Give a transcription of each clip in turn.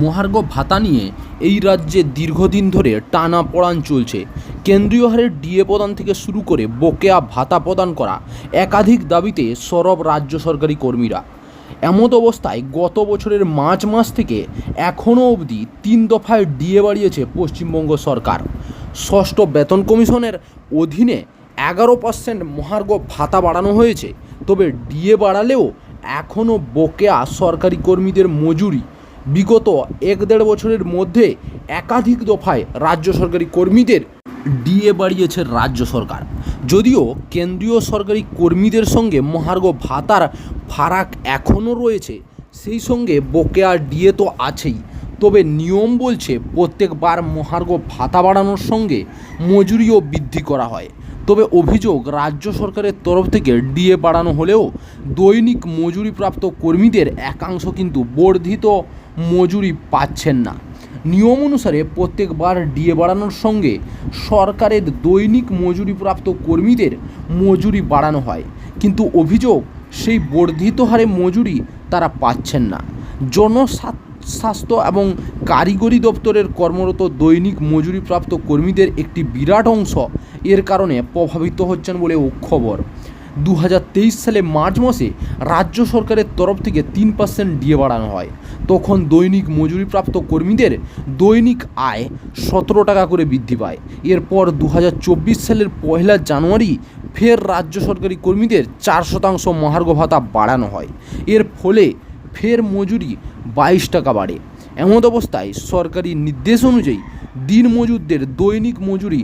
মহার্ঘ ভাতা নিয়ে এই রাজ্যে দীর্ঘদিন ধরে টানাপোড়েন চলছে। কেন্দ্রীয় হারে ডিএ প্রদান থেকে শুরু করে বকেয়া ভাতা প্রদান করা একাধিক দাবিতে সরব রাজ্য সরকারি কর্মীরা। এমত অবস্থায় গত বছরের মার্চ মাস থেকে এখনও অবধি 3 দফায় ডিএ বাড়িয়েছে পশ্চিমবঙ্গ সরকার। ষষ্ঠ বেতন কমিশনের অধীনে 11% মহার্ঘ ভাতা বাড়ানো হয়েছে। তবে ডিএ বাড়ালেও এখনও বকেয়া সরকারি কর্মীদের মজুরি। বিগত 1-1.5 বছরের মধ্যে একাধিক দফায় রাজ্য সরকারি কর্মীদের ডিএ বাড়িয়েছে রাজ্য সরকার। যদিও কেন্দ্রীয় সরকারি কর্মীদের সঙ্গে মহার্ঘ ভাতার ফারাক এখনও রয়েছে, সেই সঙ্গে বকেয়া ডিএ তো আছেই। তবে নিয়ম বলছে প্রত্যেকবার মহার্ঘ ভাতা বাড়ানোর সঙ্গে মজুরিও বৃদ্ধি করা হয়। তবে অভিযোগ, রাজ্য সরকারের তরফ থেকে ডিএ বাড়ানো হলেও দৈনিক মজুরিপ্রাপ্ত কর্মীদের একাংশ কিন্তু বর্ধিত মজুরি পাচ্ছেন না। নিয়ম অনুসারে প্রত্যেকবার ডিএ বাড়ানোর সঙ্গে সরকারের দৈনিক মজুরিপ্রাপ্ত কর্মীদের মজুরি বাড়ানো হয়, কিন্তু অভিযোগ সেই বর্ধিত হারে মজুরি তারা পাচ্ছেন না। জনস্বাস্থ্য এবং কারিগরি দপ্তরের কর্মরত দৈনিক মজুরিপ্রাপ্ত কর্মীদের একটি বিরাট অংশ এর কারণে প্রভাবিত হচ্ছেন বলেও খবর। 2023 সালে মার্চ মাসে রাজ্য সরকারের তরফ থেকে 3% ডিএ বাড়ানো হয়। তখন দৈনিক মজুরিপ্রাপ্ত কর্মীদের দৈনিক আয় 17 টাকা করে বৃদ্ধি পায়। এরপর 2024 সালের 1 জানুয়ারি ফের রাজ্য সরকারি কর্মীদের 4% মহার্ঘ ভাতা বাড়ানো হয়। এর ফলে ফের মজুরি 22 টাকা বাড়ে। এমত অবস্থায় সরকারি নির্দেশ অনুযায়ী দিনমজুরদের দৈনিক মজুরি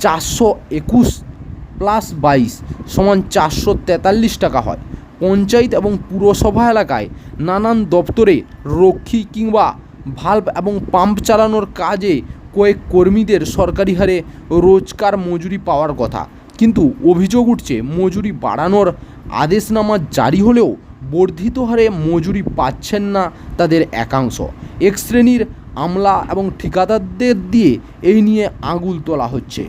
421 + 22 = 443 টাকা হয়। পঞ্চায়েত এবং পুরসভা এলাকায় নানান দপ্তরে রক্ষী কিংবা ভাল্ব এবং পাম্প চালানোর কাজে কয়েক কর্মীদের সরকারি হারে রোজকার মজুরি পাওয়ার কথা, কিন্তু অভিযোগ উঠছে মজুরি বাড়ানোর আদেশনামা জারি হলেও বর্ধিত হারে মজুরি পাচ্ছেন না তাদের একাংশ। এক শ্রেণীর আমলা এবং ঠিকাদারদের দিয়ে এই নিয়ে আঙুল তোলা হচ্ছে।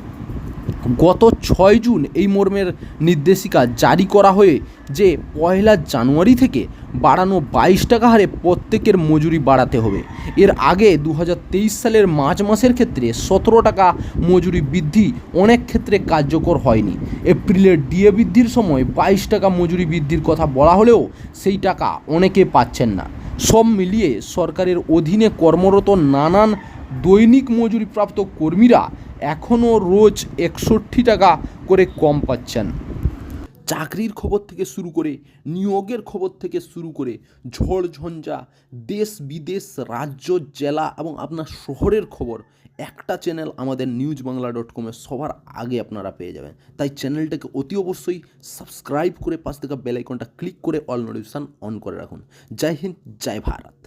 গত 6 জুন এই মর্মের নির্দেশিকা জারি করা হয়ে যে 1 জানুয়ারি থেকে বাড়ানো 22 টাকা হারে প্রত্যেকের মজুরি বাড়াতে হবে। এর আগে 2023 সালের মার্চ মাসের ক্ষেত্রে 17 টাকা মজুরি বৃদ্ধি অনেক ক্ষেত্রে কার্যকর হয়নি। এপ্রিলের ডিএ বৃদ্ধির সময় 22 টাকা মজুরি বৃদ্ধির কথা বলা হলেও সেই টাকা অনেকে পাচ্ছেন না। সব মিলিয়ে সরকারের অধীনে কর্মরত নানান দৈনিক মজুরিপ্রাপ্ত কর্মীরা এখনও রোজ 61 টাকা করে কম পাচ্ছেন। চাকরির খবর থেকে শুরু করে নিয়োগের খবর থেকে শুরু করে ঝড়ঝঞ্ঝা, দেশ বিদেশ, রাজ্য, জেলা এবং আপনার শহরের খবর একটা চ্যানেল আমাদের newsbangla.com সবার আগে আপনারা পেয়ে যাবেন। তাই চ্যানেলটাকে অতি অবশ্যই সাবস্ক্রাইব করে পাশ থেকে বেল আইকনটা ক্লিক করে অল নোটিফিকেশন অন করে রাখুন। জয় হিন্দ, জয় ভারত।